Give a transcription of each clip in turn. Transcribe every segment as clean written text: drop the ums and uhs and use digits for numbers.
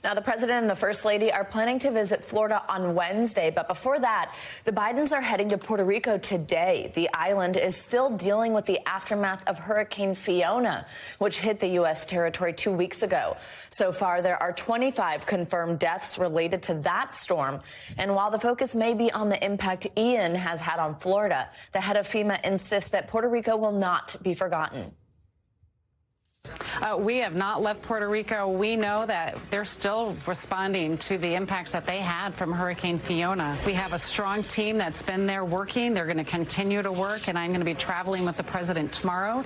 Now, the president and the first lady are planning to visit Florida on Wednesday. But before that, the Bidens are heading to Puerto Rico today. The island is still dealing with the aftermath of Hurricane Fiona, which hit the U.S. territory 2 weeks ago. So far, there are 25 confirmed deaths related to that storm. And while the focus may be on the impact Ian has had on Florida, the head of FEMA insists that Puerto Rico will not be forgotten. We have not left Puerto Rico. We know that they're still responding to the impacts that they had from Hurricane Fiona. We have a strong team that's been there working. They're going to continue to work, and I'm going to be traveling with the president tomorrow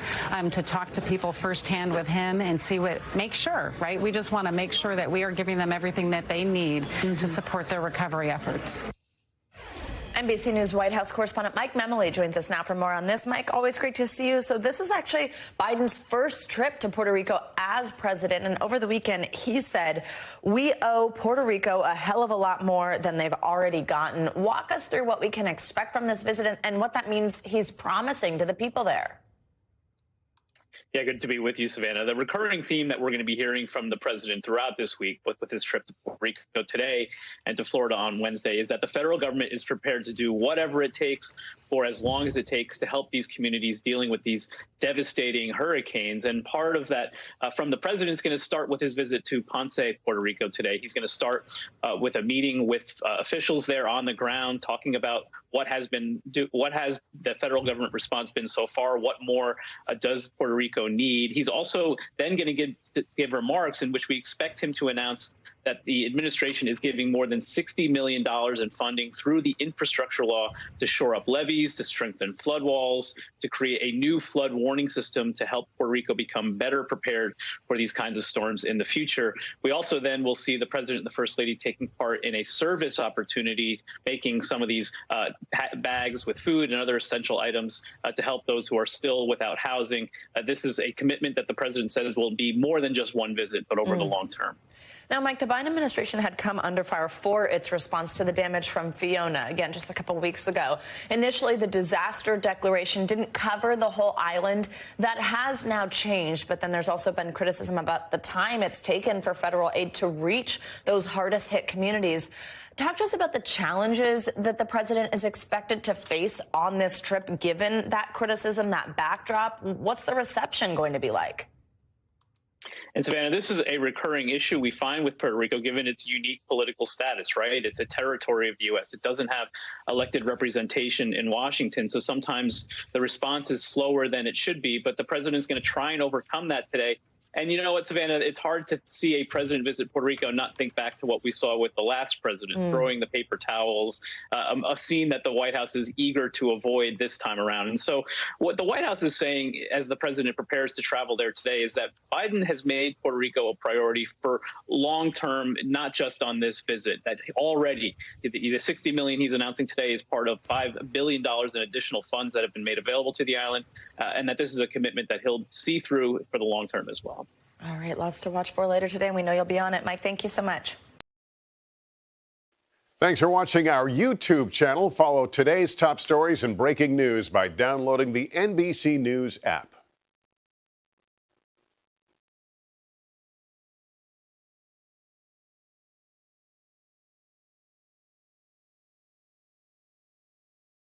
to talk to people firsthand with him and make sure, right? We just want to make sure that we are giving them everything that they need to support their recovery efforts. NBC News White House correspondent Mike Memoli joins us now for more on this. Mike, always great to see you. So this is actually Biden's first trip to Puerto Rico as president. And over the weekend, he said, we owe Puerto Rico a hell of a lot more than they've already gotten. Walk us through what we can expect from this visit and what that means he's promising to the people there. Yeah, good to be with you, Savannah. The recurring theme that we're going to be hearing from the president throughout this week with his trip to Puerto Rico today and to Florida on Wednesday is that the federal government is prepared to do whatever it takes for as long as it takes to help these communities dealing with these devastating hurricanes. And part of that from the president is going to start with his visit to Ponce, Puerto Rico today. He's going to start with a meeting with officials there on the ground, talking about what has the federal government response been so far, what more does Puerto Rico need. He's also then going to give remarks in which we expect him to announce that the administration is giving more than $60 million in funding through the infrastructure law to shore up levees, to strengthen flood walls, to create a new flood warning system to help Puerto Rico become better prepared for these kinds of storms in the future. We also then will see the president and the first lady taking part in a service opportunity, making some of these bags with food and other essential items to help those who are still without housing. This is a commitment that the president says will be more than just one visit, but over the long term. Now, Mike, the Biden administration had come under fire for its response to the damage from Fiona, again, just a couple of weeks ago. Initially, the disaster declaration didn't cover the whole island. That has now changed, but then there's also been criticism about the time it's taken for federal aid to reach those hardest hit communities. Talk to us about the challenges that the president is expected to face on this trip, given that criticism, that backdrop. What's the reception going to be like? And Savannah, this is a recurring issue we find with Puerto Rico, given its unique political status, right? It's a territory of the U.S. It doesn't have elected representation in Washington. So sometimes the response is slower than it should be. But the president is going to try and overcome that today. And you know what, Savannah, it's hard to see a president visit Puerto Rico and not think back to what we saw with the last president, throwing the paper towels, a scene that the White House is eager to avoid this time around. And so what the White House is saying as the president prepares to travel there today is that Biden has made Puerto Rico a priority for long term, not just on this visit, that already the $60 million he's announcing today is part of $5 billion in additional funds that have been made available to the island, and that this is a commitment that he'll see through for the long term as well. All right, lots to watch for later today, and we know you'll be on it. Mike, thank you so much. Thanks for watching our YouTube channel. Follow today's top stories and breaking news by downloading the NBC News app.